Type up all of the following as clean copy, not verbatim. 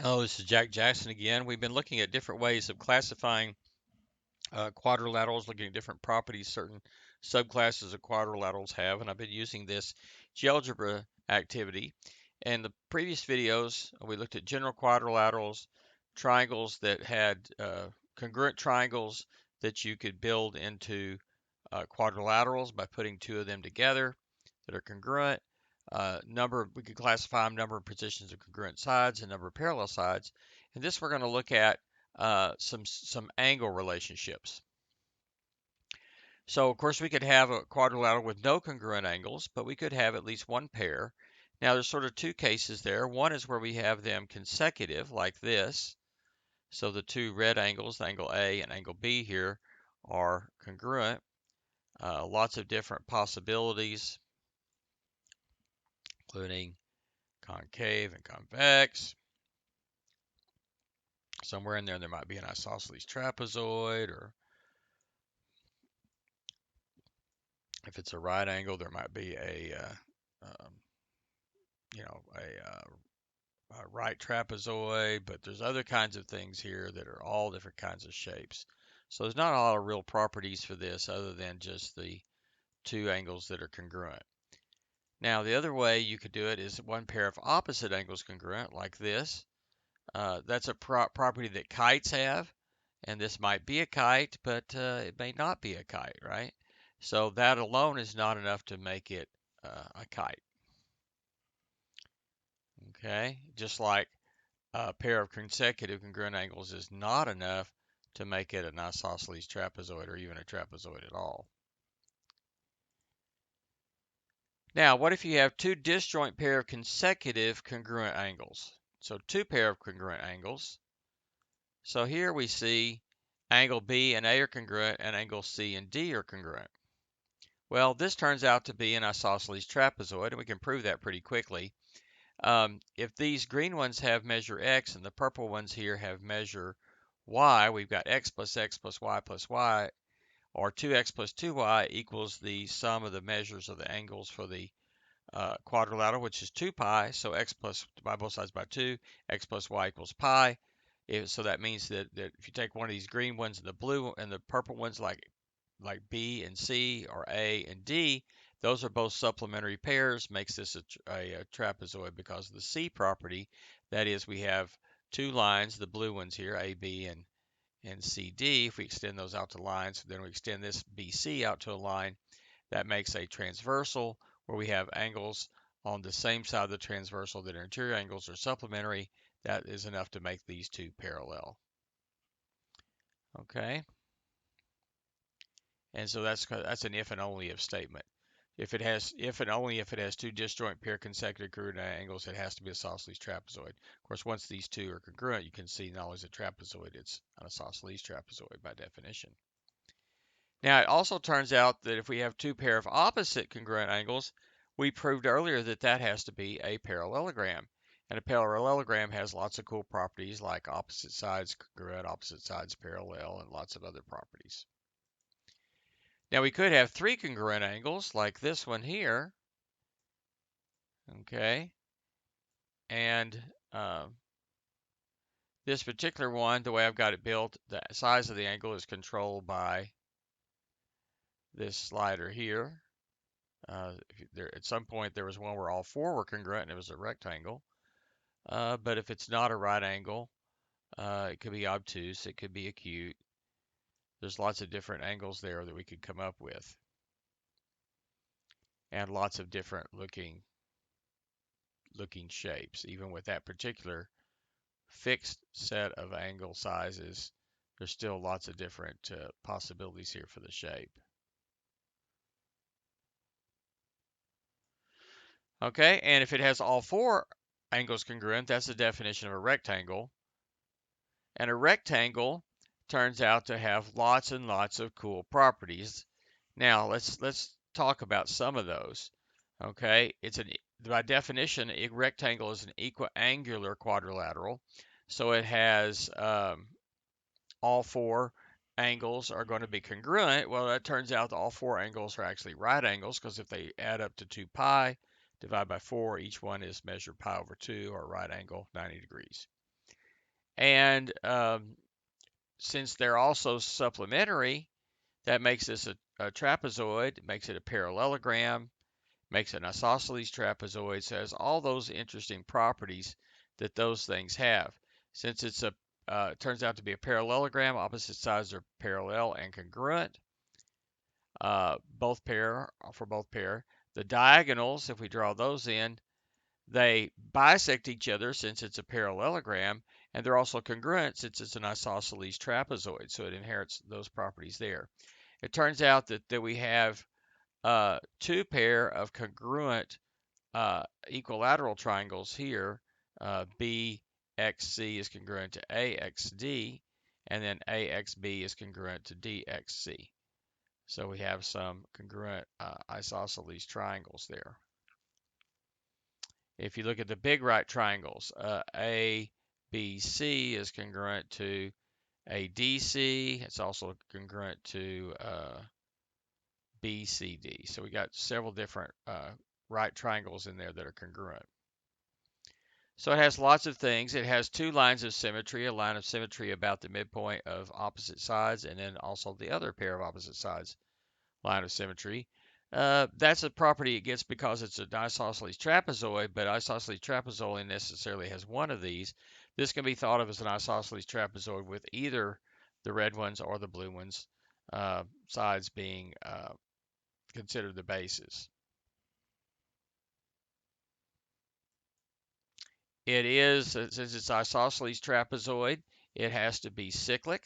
Oh, this is Jack Jackson again. We've been looking at different ways of classifying quadrilaterals, looking at different properties certain subclasses of quadrilaterals have, and I've been using this GeoGebra activity. In the previous videos, we looked at general quadrilaterals, triangles that had congruent triangles that you could build into quadrilaterals by putting two of them together that are congruent. We could classify them number of positions of congruent sides and number of parallel sides. And this we're going to look at some angle relationships. So of course we could have a quadrilateral with no congruent angles, but we could have at least one pair. Now there's sort of two cases there. One is where we have them consecutive like this. So the two red angles, angle A and angle B here, are congruent. Lots of different possibilities, including concave and convex. Somewhere in there might be an isosceles trapezoid, or if it's a right angle, there might be um, a right trapezoid. But there's other kinds of things here that are all different kinds of shapes. So there's not a lot of real properties for this other than just the two angles that are congruent. Now the other way you could do it is one pair of opposite angles congruent, like this. That's a property that kites have, and this might be a kite, but it may not be a kite, right? So that alone is not enough to make it a kite. Okay, just like a pair of consecutive congruent angles is not enough to make it an isosceles trapezoid or even a trapezoid at all. Now, what if you have two disjoint pair of consecutive congruent angles? So two pair of congruent angles. So here we see angle B and A are congruent and angle C and D are congruent. Well, this turns out to be an isosceles trapezoid, and we can prove that pretty quickly. If these green ones have measure x and the purple ones here have measure y, we've got x plus y, or 2x plus 2y equals the sum of the measures of the angles for the quadrilateral, which is 2 pi. So x plus, divide both sides by 2, x plus y equals pi. So that means that if you take one of these green ones and the blue and the purple ones, like B and C or A and D, those are both supplementary pairs, makes this a trapezoid because of the C property. That is, we have two lines, the blue ones here, AB and CD. If we extend those out to lines, then we extend this BC out to a line, that makes a transversal where we have angles on the same side of the transversal that are interior angles or supplementary. That is enough to make these two parallel. Okay, and so that's an if and only if statement. If and only if it has two disjoint pair consecutive congruent angles, it has to be a isosceles trapezoid. Of course, once these two are congruent, you can see not only is it a trapezoid, it's an isosceles trapezoid by definition. Now, it also turns out that if we have two pair of opposite congruent angles, we proved earlier that that has to be a parallelogram. And a parallelogram has lots of cool properties like opposite sides congruent, opposite sides parallel, and lots of other properties. Now, we could have three congruent angles like this one here. Okay. And this particular one, the way I've got it built, the size of the angle is controlled by this slider here. At some point, there was one where all four were congruent and it was a rectangle. But if it's not a right angle, it could be obtuse, it could be acute. There's lots of different angles there that we could come up with, and lots of different looking shapes. Even with that particular fixed set of angle sizes, there's still lots of different possibilities here for the shape. Okay, and if it has all four angles congruent, that's the definition of a rectangle. And a rectangle turns out to have lots and lots of cool properties. Now let's talk about some of those. Okay, by definition, a rectangle is an equiangular quadrilateral, so it has all four angles are going to be congruent. Well, that turns out that all four angles are actually right angles, because if they add up to 2 pi, divide by 4, each one is measured pi over 2, or right angle, 90 degrees. And since they're also supplementary, that makes this a trapezoid, it makes it a parallelogram, makes it an isosceles trapezoid, so it has all those interesting properties that those things have. Since it turns out to be a parallelogram, opposite sides are parallel and congruent, for both pair. The diagonals, if we draw those in, they bisect each other since it's a parallelogram, and they're also congruent since it's an isosceles trapezoid, so it inherits those properties there. It turns out that we have two pair of congruent equilateral triangles here. BXC is congruent to AXD, and then AXB is congruent to DXC. So we have some congruent isosceles triangles there. If you look at the big right triangles, ABC is congruent to ADC. It's also congruent to BCD. So we got several different right triangles in there that are congruent. So it has lots of things. It has two lines of symmetry, a line of symmetry about the midpoint of opposite sides, and then also the other pair of opposite sides line of symmetry. That's a property it gets because it's an isosceles trapezoid, but isosceles trapezoid only necessarily has one of these. This can be thought of as an isosceles trapezoid with either the red ones or the blue ones, sides being considered the bases. It is, since it's isosceles trapezoid, it has to be cyclic.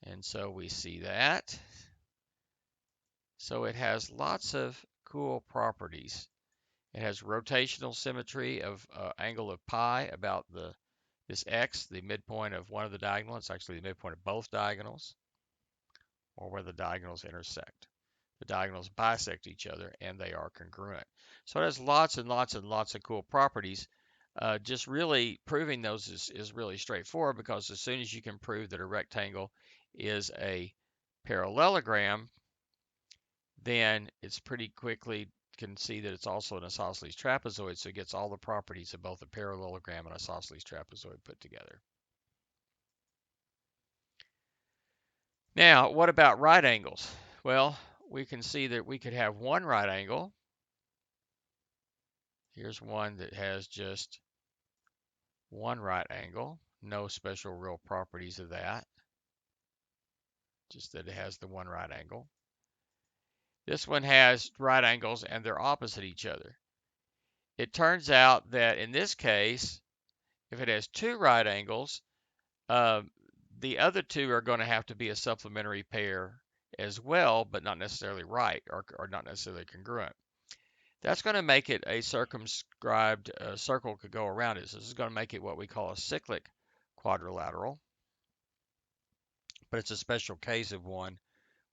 And so we see that. So it has lots of cool properties. It has rotational symmetry of angle of pi about this x, the midpoint of one of the diagonals. It's actually the midpoint of both diagonals, or where the diagonals intersect. The diagonals bisect each other, and they are congruent. So it has lots and lots and lots of cool properties. Just really proving those is really straightforward, because as soon as you can prove that a rectangle is a parallelogram, then it's pretty quickly can see that it's also an isosceles trapezoid, so it gets all the properties of both a parallelogram and isosceles trapezoid put together. Now, what about right angles? Well, we can see that we could have one right angle. Here's one that has just one right angle. No special real properties of that, just that it has the one right angle. This one has right angles and they're opposite each other. It turns out that in this case, if it has two right angles, uh, the other two are going to have to be a supplementary pair as well, but not necessarily right, or not necessarily congruent. That's going to make it a circumscribed circle could go around it. So this is going to make it what we call a cyclic quadrilateral, but it's a special case of one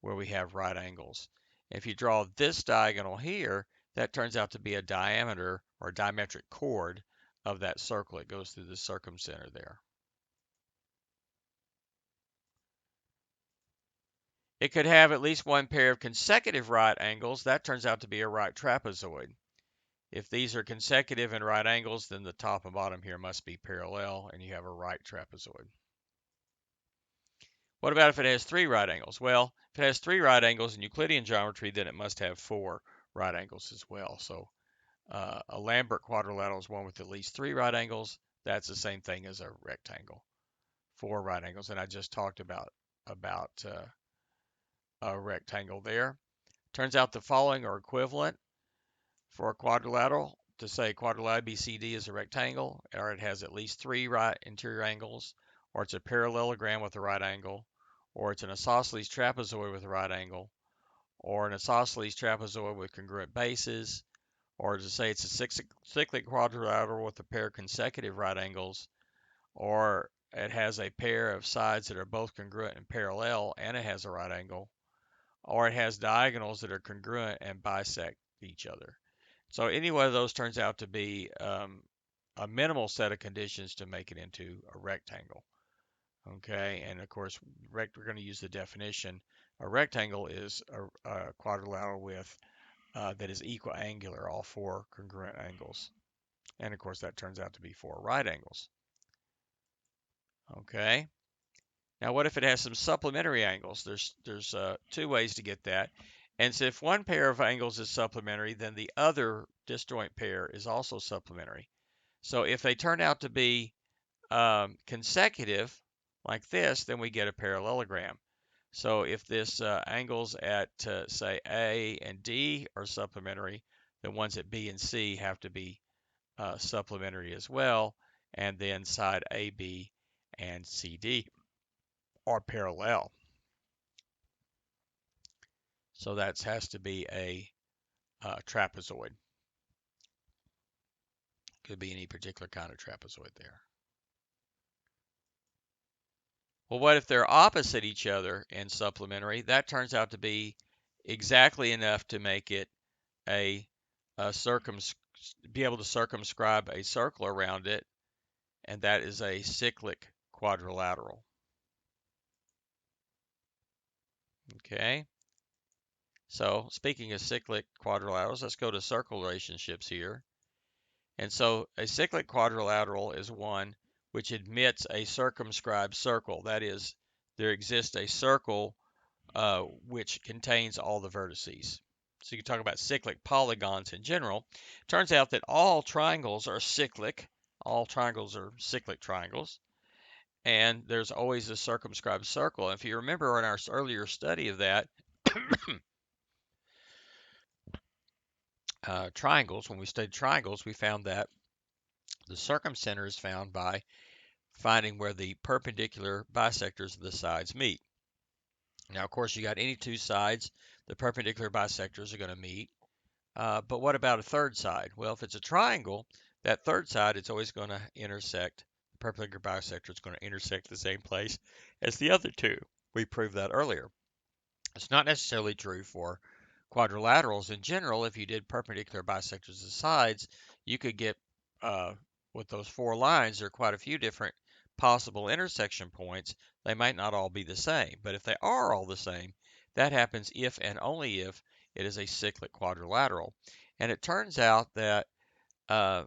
where we have right angles. If you draw this diagonal here, that turns out to be a diameter or diametric chord of that circle. It goes through the circumcenter there. It could have at least one pair of consecutive right angles. That turns out to be a right trapezoid. If these are consecutive and right angles, then the top and bottom here must be parallel, and you have a right trapezoid. What about if it has three right angles? Well, if it has three right angles in Euclidean geometry, then it must have four right angles as well. So a Lambert quadrilateral is one with at least three right angles. That's the same thing as a rectangle, four right angles. And I just talked about a rectangle there. Turns out the following are equivalent for a quadrilateral. To say quadrilateral ABCD is a rectangle, or it has at least three right interior angles, or it's a parallelogram with a right angle, or it's an isosceles trapezoid with a right angle, or an isosceles trapezoid with congruent bases, or to say it's a cyclic quadrilateral with a pair of consecutive right angles, or it has a pair of sides that are both congruent and parallel, and it has a right angle, or it has diagonals that are congruent and bisect each other. So any one of those turns out to be a minimal set of conditions to make it into a rectangle. Okay, and of course, we're going to use the definition. A rectangle is a quadrilateral with that is equiangular, all four congruent angles. And of course, that turns out to be four right angles. Okay. Now, what if it has some supplementary angles? There's two ways to get that. And so if one pair of angles is supplementary, then the other disjoint pair is also supplementary. So if they turn out to be consecutive, like this, then we get a parallelogram. So if this angles at, say, A and D are supplementary, the ones at B and C have to be supplementary as well. And then side AB and CD are parallel. So that has to be a trapezoid. Could be any particular kind of trapezoid there. Well, what if they're opposite each other and supplementary? That turns out to be exactly enough to make it a, be able to circumscribe a circle around it, and that is a cyclic quadrilateral. Okay. So speaking of cyclic quadrilaterals, let's go to circle relationships here. And so a cyclic quadrilateral is one which admits a circumscribed circle. That is, there exists a circle which contains all the vertices. So you can talk about cyclic polygons in general. Turns out that all triangles are cyclic. All triangles are cyclic triangles. And there's always a circumscribed circle. And if you remember in our earlier study of that, triangles, when we studied triangles, we found that the circumcenter is found by finding where the perpendicular bisectors of the sides meet. Now, of course, you got any two sides, the perpendicular bisectors are going to meet. But what about a third side? Well, if it's a triangle, that third side is always going to intersect, the perpendicular bisector is going to intersect the same place as the other two. We proved that earlier. It's not necessarily true for quadrilaterals in general. If you did perpendicular bisectors of sides, you could get, with those four lines, there are quite a few different possible intersection points. They might not all be the same, but if they are all the same, that happens if and only if it is a cyclic quadrilateral. And it turns out that uh,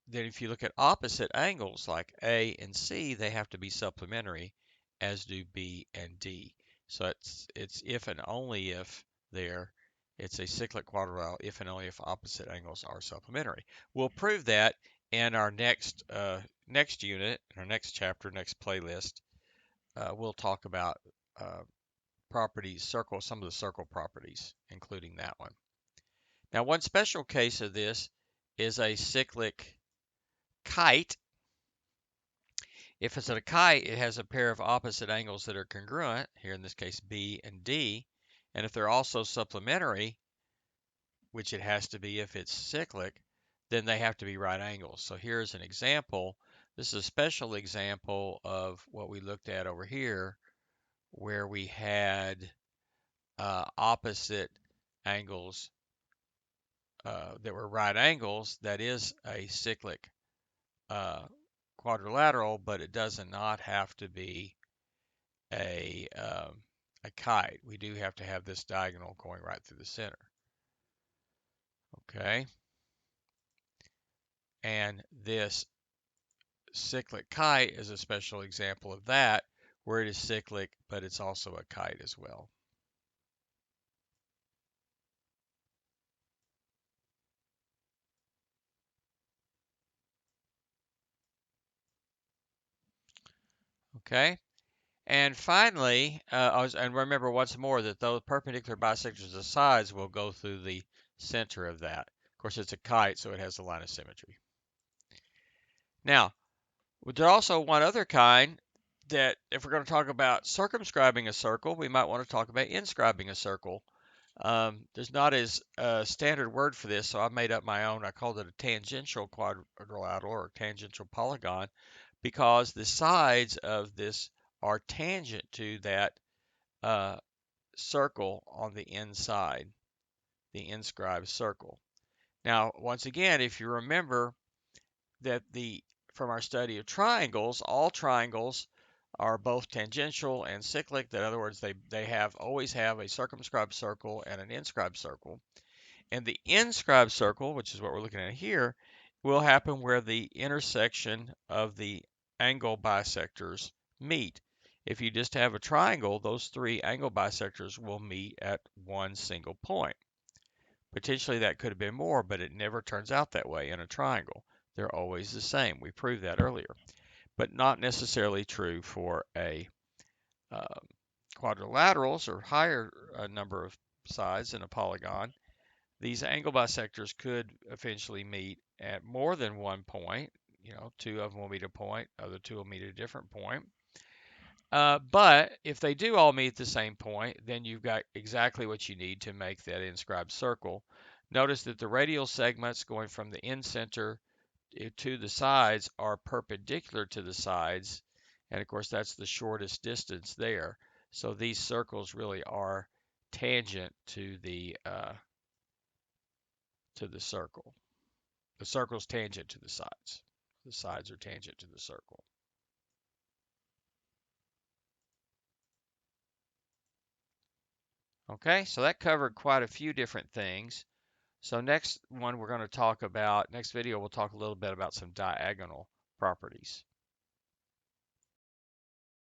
then if you look at opposite angles like A and C, they have to be supplementary, as do B and D. So it's if and only if there, it's a cyclic quadrilateral if and only if opposite angles are supplementary. We'll prove that in our next unit, our next chapter, next playlist. We'll talk about uh, properties, some of the circle properties, including that one. Now, one special case of this is a cyclic kite. If it's a kite, it has a pair of opposite angles that are congruent, here in this case B and D, and if they're also supplementary, which it has to be if it's cyclic, then they have to be right angles. So here's an example. This is a special example of what we looked at over here, where we had opposite angles that were right angles. That is a cyclic uh, quadrilateral, but it does not have to be a kite. We do have to have this diagonal going right through the center. Okay, and this cyclic kite is a special example of that, where it is cyclic, but it's also a kite as well. Okay. And finally, and remember once more that those perpendicular bisectors of sides will go through the center of that. Of course, it's a kite, so it has a line of symmetry. Now, there's also one other kind that if we're going to talk about circumscribing a circle, we might want to talk about inscribing a circle. There's not as a standard word for this, so I made up my own. I called it a tangential quadrilateral or tangential polygon because the sides of this are tangent to that uh, circle on the inside, the inscribed circle. Now, once again, if you remember that from our study of triangles, all triangles are both tangential and cyclic. In other words, they always have a circumscribed circle and an inscribed circle. And the inscribed circle, which is what we're looking at here, will happen where the intersection of the angle bisectors meet. If you just have a triangle, those 3 angle bisectors will meet at one single point. Potentially that could have been more, but it never turns out that way in a triangle. They're always the same. We proved that earlier, but not necessarily true for a quadrilaterals or higher number of sides in a polygon. These angle bisectors could eventually meet at more than one point. 2 of them will meet a point, other 2 will meet at a different point. But if they do all meet at the same point, then you've got exactly what you need to make that inscribed circle. Notice that the radial segments going from the end center to the sides are perpendicular to the sides, and of course that's the shortest distance there. So these circles really are tangent to the circle. The circle's tangent to the sides. The sides are tangent to the circle. Okay, so that covered quite a few different things. So next video we'll talk a little bit about some diagonal properties.